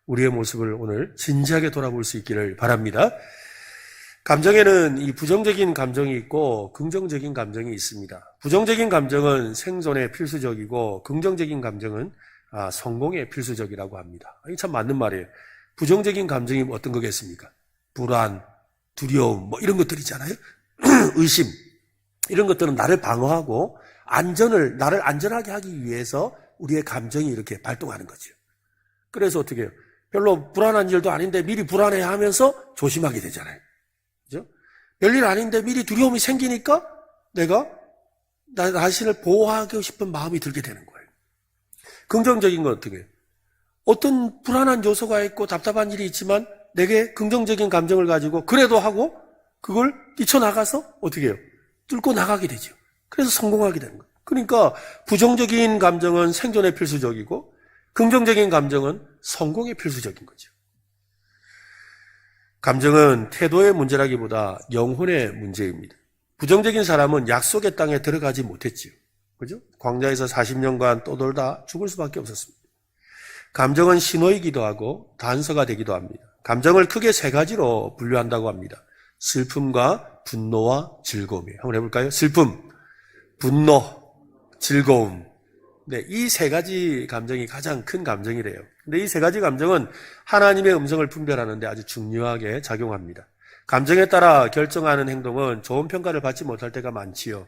우리의 모습을 오늘 진지하게 돌아볼 수 있기를 바랍니다. 감정에는 이 부정적인 감정이 있고 긍정적인 감정이 있습니다. 부정적인 감정은 생존에 필수적이고 긍정적인 감정은 성공에 필수적이라고 합니다. 이게 참 맞는 말이에요. 부정적인 감정이 어떤 거겠습니까? 불안, 두려움 이런 것들이잖아요. 의심 이런 것들은 나를 방어하고 나를 안전하게 하기 위해서 우리의 감정이 이렇게 발동하는 거죠. 그래서 어떻게 해요? 별로 불안한 일도 아닌데 미리 불안해하면서 조심하게 되잖아요. 그죠? 별일 아닌데 미리 두려움이 생기니까 내가 나 자신을 보호하고 싶은 마음이 들게 되는 거예요. 긍정적인 건 어떻게 해요? 어떤 불안한 요소가 있고 답답한 일이 있지만 내게 긍정적인 감정을 가지고 그래도 하고 그걸 뛰쳐나가서 어떻게 해요? 뚫고 나가게 되죠. 그래서 성공하게 되는 거예요. 그러니까 부정적인 감정은 생존에 필수적이고 긍정적인 감정은 성공에 필수적인 거죠. 감정은 태도의 문제라기보다 영혼의 문제입니다. 부정적인 사람은 약속의 땅에 들어가지 못했지요. 그죠? 광야에서 40년간 떠돌다 죽을 수밖에 없었습니다. 감정은 신호이기도 하고 단서가 되기도 합니다. 감정을 크게 세 가지로 분류한다고 합니다. 슬픔과 분노와 즐거움이에요. 한번 해볼까요? 슬픔, 분노, 즐거움. 네, 이 세 가지 감정이 가장 큰 감정이래요. 근데 이 세 가지 감정은 하나님의 음성을 분별하는 데 아주 중요하게 작용합니다. 감정에 따라 결정하는 행동은 좋은 평가를 받지 못할 때가 많지요.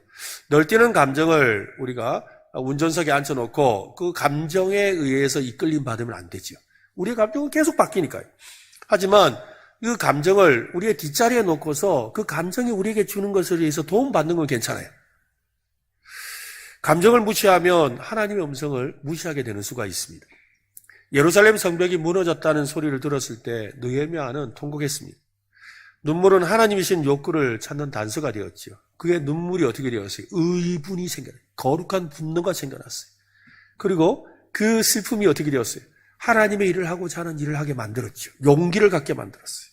널뛰는 감정을 우리가 운전석에 앉혀놓고 그 감정에 의해서 이끌림 받으면 안 되죠. 우리의 감정은 계속 바뀌니까요. 하지만 그 감정을 우리의 뒷자리에 놓고서 그 감정이 우리에게 주는 것에 의해서 도움받는 건 괜찮아요. 감정을 무시하면 하나님의 음성을 무시하게 되는 수가 있습니다. 예루살렘 성벽이 무너졌다는 소리를 들었을 때 느헤미야는 통곡했습니다. 눈물은 하나님이신 욕구를 찾는 단서가 되었죠. 그의 눈물이 어떻게 되었어요? 의분이 생겨나요. 거룩한 분노가 생겨났어요. 그리고 그 슬픔이 어떻게 되었어요? 하나님의 일을 하고자 하는 일을 하게 만들었죠. 용기를 갖게 만들었어요.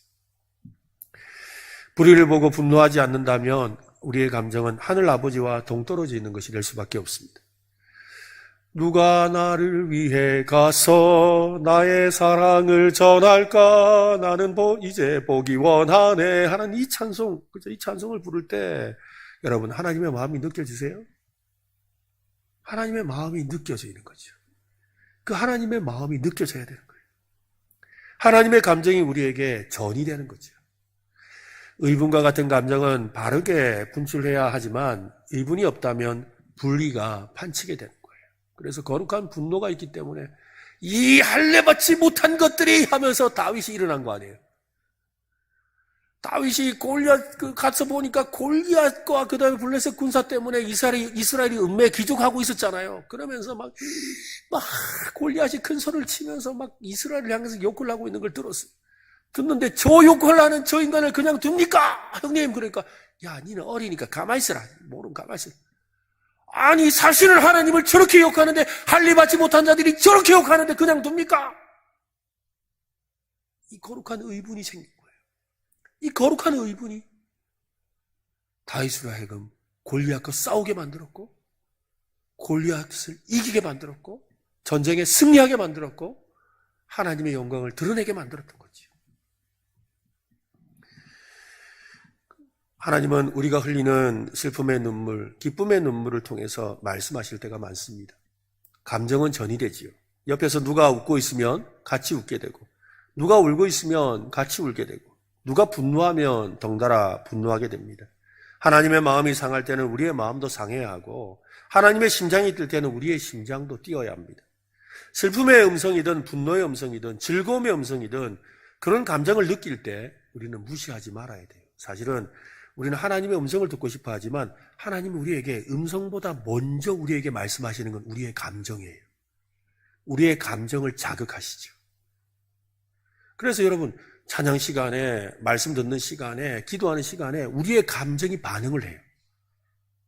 불의를 보고 분노하지 않는다면 우리의 감정은 하늘 아버지와 동떨어져 있는 것이 될 수밖에 없습니다. 누가 나를 위해 가서 나의 사랑을 전할까? 나는 이제 보기 원하네. 하는 이 찬송, 그죠? 이 찬송을 부를 때 여러분 하나님의 마음이 느껴지세요? 하나님의 마음이 느껴지는 거죠. 그 하나님의 마음이 느껴져야 되는 거예요. 하나님의 감정이 우리에게 전이 되는 거죠. 의분과 같은 감정은 바르게 분출해야 하지만 의분이 없다면 불의가 판치게 되는 거예요. 그래서 거룩한 분노가 있기 때문에 이 할례받지 못한 것들이 하면서 다윗이 일어난 거 아니에요. 다윗이 골리앗 가서 보니까 골리앗과 그 다음에 블레셋 군사 때문에 이스라엘이 은매 기족하고 있었잖아요. 그러면서 막 골리앗이 큰 소리를 치면서 막 이스라엘을 향해서 욕을 하고 있는 걸 들었어요. 듣는데 저 욕을 하는 저 인간을 그냥 둡니까? 형님, 그러니까 야, 니는 어리니까 가만히 있어라. 모르면 가만히 있어라. 아니, 사실은 하나님을 저렇게 욕하는데 할례받지 못한 자들이 저렇게 욕하는데 그냥 둡니까? 이 거룩한 의분이 생긴 거예요. 이 거룩한 의분이 다윗으로 하여금 골리앗과 싸우게 만들었고 골리앗을 이기게 만들었고 전쟁에 승리하게 만들었고 하나님의 영광을 드러내게 만들었던 거죠. 하나님은 우리가 흘리는 슬픔의 눈물, 기쁨의 눈물을 통해서 말씀하실 때가 많습니다. 감정은 전이 되지요. 옆에서 누가 웃고 있으면 같이 웃게 되고 누가 울고 있으면 같이 울게 되고 누가 분노하면 덩달아 분노하게 됩니다. 하나님의 마음이 상할 때는 우리의 마음도 상해야 하고 하나님의 심장이 뛸 때는 우리의 심장도 뛰어야 합니다. 슬픔의 음성이든 분노의 음성이든 즐거움의 음성이든 그런 감정을 느낄 때 우리는 무시하지 말아야 돼요. 사실은 우리는 하나님의 음성을 듣고 싶어 하지만 하나님은 우리에게 음성보다 먼저 우리에게 말씀하시는 건 우리의 감정이에요. 우리의 감정을 자극하시죠. 그래서 여러분 찬양 시간에 말씀 듣는 시간에 기도하는 시간에 우리의 감정이 반응을 해요.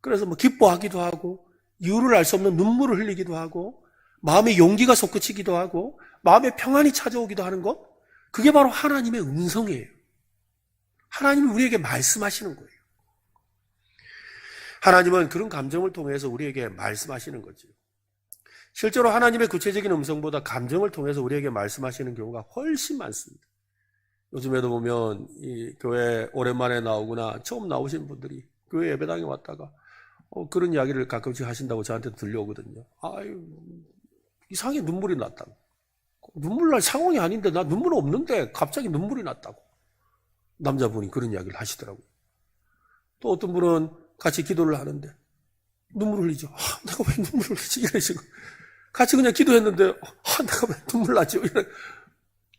그래서 기뻐하기도 하고 이유를 알 수 없는 눈물을 흘리기도 하고 마음의 용기가 솟구치기도 하고 마음의 평안이 찾아오기도 하는 것, 그게 바로 하나님의 음성이에요. 하나님이 우리에게 말씀하시는 거예요. 하나님은 그런 감정을 통해서 우리에게 말씀하시는 거죠. 실제로 하나님의 구체적인 음성보다 감정을 통해서 우리에게 말씀하시는 경우가 훨씬 많습니다. 요즘에도 보면 이 교회 오랜만에 나오거나 처음 나오신 분들이 교회 예배당에 왔다가 그런 이야기를 가끔씩 하신다고 저한테 들려오거든요. 아유, 이상하게 눈물이 났다고. 눈물 날 상황이 아닌데 나 눈물 없는데 갑자기 눈물이 났다고. 남자분이 그런 이야기를 하시더라고요. 또 어떤 분은 같이 기도를 하는데 눈물을 흘리죠. 내가 왜 눈물을 흘리지? 이런 식으로. 같이 그냥 기도했는데 내가 왜 눈물 나지?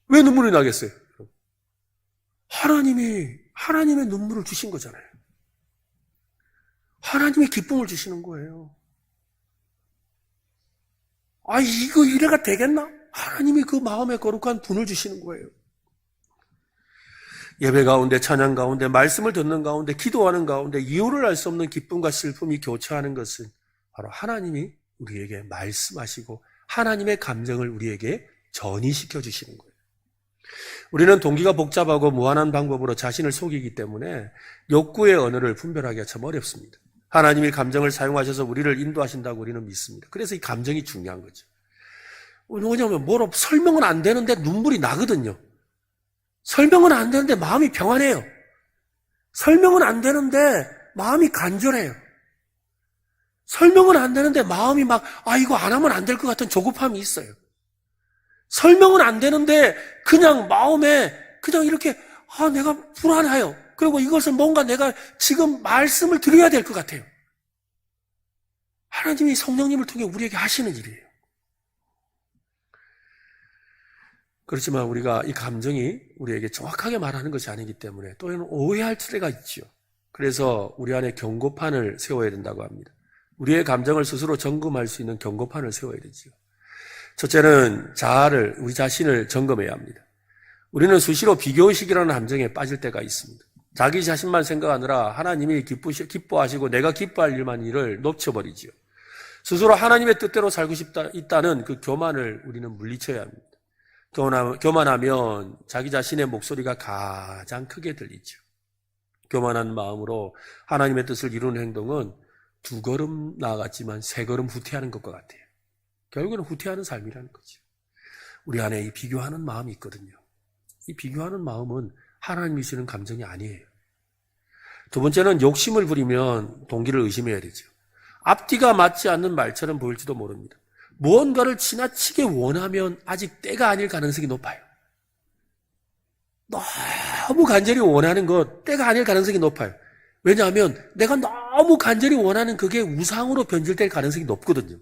왜 눈물이 나겠어요? 하나님의 눈물을 주신 거잖아요. 하나님의 기쁨을 주시는 거예요. 이거 이래가 되겠나? 하나님이 그 마음에 거룩한 분을 주시는 거예요. 예배 가운데, 찬양 가운데, 말씀을 듣는 가운데, 기도하는 가운데 이유를 알 수 없는 기쁨과 슬픔이 교차하는 것은 바로 하나님이 우리에게 말씀하시고 하나님의 감정을 우리에게 전이시켜 주시는 거예요. 우리는 동기가 복잡하고 무한한 방법으로 자신을 속이기 때문에 욕구의 언어를 분별하기가 참 어렵습니다. 하나님이 감정을 사용하셔서 우리를 인도하신다고 우리는 믿습니다. 그래서 이 감정이 중요한 거죠. 뭐냐면 뭐로 설명은 안 되는데 눈물이 나거든요. 설명은 안 되는데 마음이 평안해요. 설명은 안 되는데 마음이 간절해요. 설명은 안 되는데 마음이 이거 안 하면 안 될 것 같은 조급함이 있어요. 설명은 안 되는데 그냥 마음에 그냥 이렇게 내가 불안해요. 그리고 이것을 뭔가 내가 지금 말씀을 드려야 될 것 같아요. 하나님이 성령님을 통해 우리에게 하시는 일이에요. 그렇지만 우리가 이 감정이 우리에게 정확하게 말하는 것이 아니기 때문에 또는 오해할 때가 있죠. 그래서 우리 안에 경고판을 세워야 된다고 합니다. 우리의 감정을 스스로 점검할 수 있는 경고판을 세워야 되죠. 첫째는 우리 자신을 점검해야 합니다. 우리는 수시로 비교의식이라는 함정에 빠질 때가 있습니다. 자기 자신만 생각하느라 하나님이 기뻐하시고 내가 기뻐할 일을 놓쳐버리죠. 스스로 하나님의 뜻대로 살고 있다는 그 교만을 우리는 물리쳐야 합니다. 교만하면 자기 자신의 목소리가 가장 크게 들리죠. 교만한 마음으로 하나님의 뜻을 이루는 행동은 2걸음 나아갔지만 3걸음 후퇴하는 것과 같아요. 결국은 후퇴하는 삶이라는 거죠. 우리 안에 이 비교하는 마음이 있거든요. 이 비교하는 마음은 하나님이 주시는 감정이 아니에요. 두 번째는 욕심을 부리면 동기를 의심해야 되죠. 앞뒤가 맞지 않는 말처럼 보일지도 모릅니다. 무언가를 지나치게 원하면 아직 때가 아닐 가능성이 높아요. 너무 간절히 원하는 것, 때가 아닐 가능성이 높아요. 왜냐하면 내가 너무 간절히 원하는 그게 우상으로 변질될 가능성이 높거든요.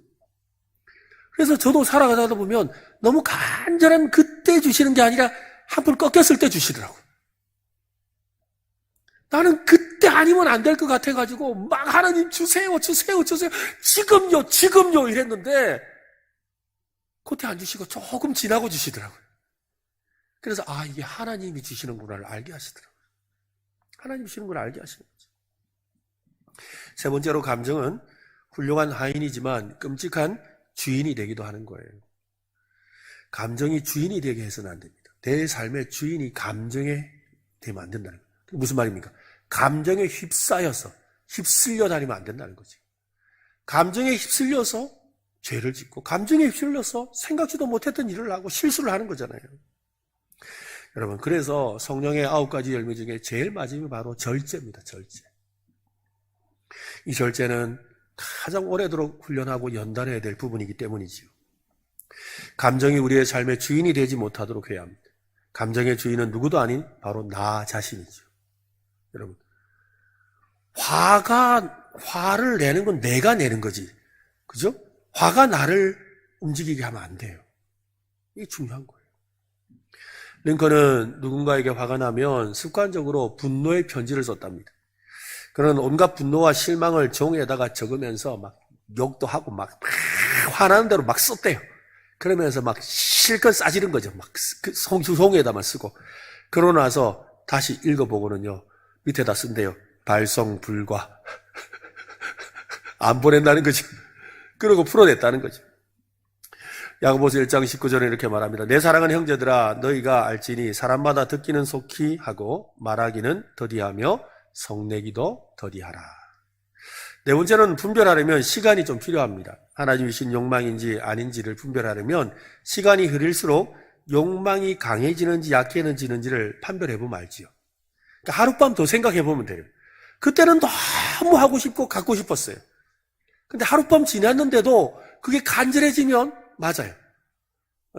그래서 저도 살아가다 보면 너무 간절한 그때 주시는 게 아니라 한풀 꺾였을 때 주시더라고요. 나는 그때 아니면 안 될 것 같아가지고 막 하나님 주세요, 주세요, 주세요. 지금요, 지금요 이랬는데 그때 안 주시고 조금 지나고 주시더라고요. 그래서 이게 하나님이 주시는구나를 알게 하시더라고요. 하나님이 주시는 걸 알게 하시는 거죠. 세 번째로 감정은 훌륭한 하인이지만 끔찍한 주인이 되기도 하는 거예요. 감정이 주인이 되게 해서는 안 됩니다. 내 삶의 주인이 감정에 되면 안 된다는 거예요. 무슨 말입니까? 감정에 휩쓸려 다니면 안 된다는 거죠. 감정에 휩쓸려서 죄를 짓고 감정에 휩쓸려서 생각지도 못했던 일을 하고 실수를 하는 거잖아요. 여러분, 그래서 성령의 9가지 열매 중에 제일 마지막이 바로 절제입니다. 절제. 이 절제는 가장 오래도록 훈련하고 연단해야 될 부분이기 때문이지요. 감정이 우리의 삶의 주인이 되지 못하도록 해야 합니다. 감정의 주인은 누구도 아닌 바로 나 자신이죠. 여러분, 화를 내는 건 내가 내는 거지. 그죠? 화가 나를 움직이게 하면 안 돼요. 이게 중요한 거예요. 링컨은 누군가에게 화가 나면 습관적으로 분노의 편지를 썼답니다. 그는 온갖 분노와 실망을 종이에다가 적으면서 막 욕도 하고 막 화나는 대로 막 썼대요. 그러면서 막 실컷 싸지른 거죠. 막 그 송에다만 쓰고. 그러고 나서 다시 읽어보고는요, 밑에다 쓴대요. 발송 불가. 안 보낸다는 거죠. 그러고 풀어냈다는 거죠. 야고보서 1장 19절에 이렇게 말합니다. 내 사랑하는 형제들아, 너희가 알지니 사람마다 듣기는 속히 하고 말하기는 더디하며 성내기도 더디하라. 네 번째는 분별하려면 시간이 좀 필요합니다. 하나님이 주신 욕망인지 아닌지를 분별하려면 시간이 흐를수록 욕망이 강해지는지 약해지는지를 판별해보면 알지요. 그러니까 하룻밤 더 생각해보면 돼요. 그때는 너무 하고 싶고 갖고 싶었어요. 근데 하룻밤 지났는데도 그게 간절해지면 맞아요.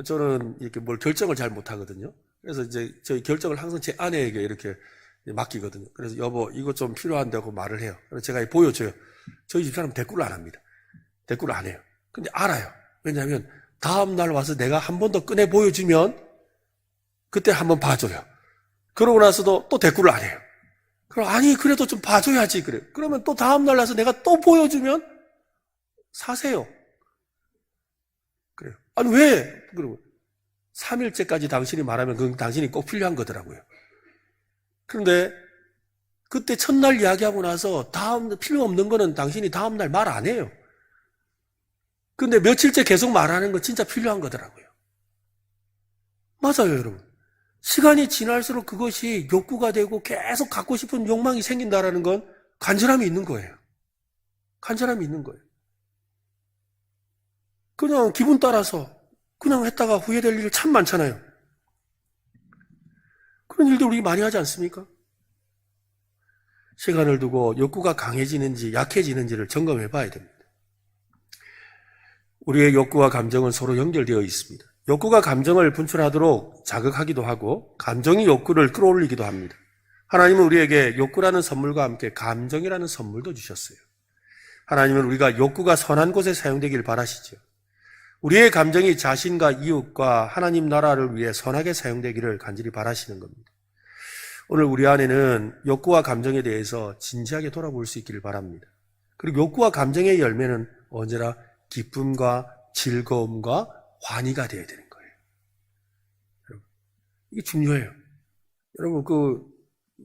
저는 이렇게 뭘 결정을 잘 못하거든요. 그래서 이제 저희 결정을 항상 제 아내에게 이렇게 맡기거든요. 그래서 여보, 이거 좀 필요한다고 말을 해요. 그래서 제가 보여줘요. 저희 집사람은 대꾸를 안 합니다. 대꾸를 안 해요. 근데 알아요. 왜냐하면 다음날 와서 내가 한 번 더 꺼내 보여주면 그때 한번 봐줘요. 그러고 나서도 또 대꾸를 안 해요. 그럼 아니 그래도 좀 봐줘야지 그래요. 그러면 또 다음날 와서 내가 또 보여주면 사세요. 그래요. 아니 왜? 그러고 3일째까지 당신이 말하면 그건 당신이 꼭 필요한 거더라고요. 그런데 그때 첫날 이야기하고 나서 다음 필요 없는 거는 당신이 다음날 말 안 해요. 근데 며칠째 계속 말하는 건 진짜 필요한 거더라고요. 맞아요, 여러분. 시간이 지날수록 그것이 욕구가 되고 계속 갖고 싶은 욕망이 생긴다라는 건 간절함이 있는 거예요. 간절함이 있는 거예요. 그냥 기분 따라서 그냥 했다가 후회될 일 참 많잖아요. 그런 일도 우리 많이 하지 않습니까? 시간을 두고 욕구가 강해지는지 약해지는지를 점검해 봐야 됩니다. 우리의 욕구와 감정은 서로 연결되어 있습니다. 욕구가 감정을 분출하도록 자극하기도 하고 감정이 욕구를 끌어올리기도 합니다. 하나님은 우리에게 욕구라는 선물과 함께 감정이라는 선물도 주셨어요. 하나님은 우리가 욕구가 선한 곳에 사용되길 바라시죠. 우리의 감정이 자신과 이웃과 하나님 나라를 위해 선하게 사용되기를 간절히 바라시는 겁니다. 오늘 우리 안에는 욕구와 감정에 대해서 진지하게 돌아볼 수 있기를 바랍니다. 그리고 욕구와 감정의 열매는 언제나 기쁨과 즐거움과 환희가 되어야 되는 거예요. 여러분, 이게 중요해요. 여러분,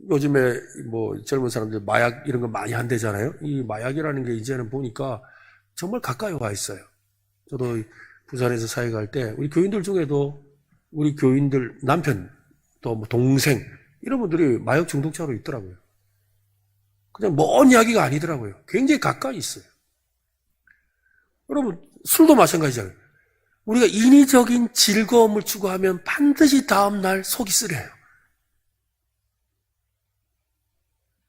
요즘에 젊은 사람들 마약 이런 거 많이 한대잖아요. 이 마약이라는 게 이제는 보니까 정말 가까이 와 있어요. 저도 부산에서 사역할 때 우리 교인들 중에도 우리 교인들 남편 또 뭐 동생 이런 분들이 마약 중독자로 있더라고요. 그냥 먼 이야기가 아니더라고요. 굉장히 가까이 있어요. 여러분 술도 마찬가지잖아요. 우리가 인위적인 즐거움을 추구하면 반드시 다음날 속이 쓰려요.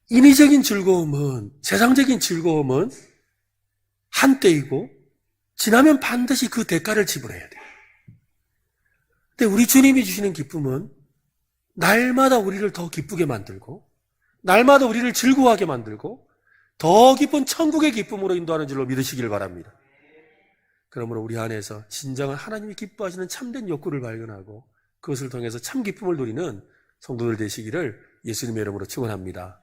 인위적인 즐거움은, 세상적인 즐거움은 한때이고 지나면 반드시 그 대가를 지불해야 돼요. 근데 우리 주님이 주시는 기쁨은 날마다 우리를 더 기쁘게 만들고 날마다 우리를 즐거워하게 만들고 더 깊은 천국의 기쁨으로 인도하는 줄로 믿으시길 바랍니다. 그러므로 우리 안에서 진정한 하나님이 기뻐하시는 참된 욕구를 발견하고 그것을 통해서 참 기쁨을 누리는 성도들 되시기를 예수님의 이름으로 축원합니다.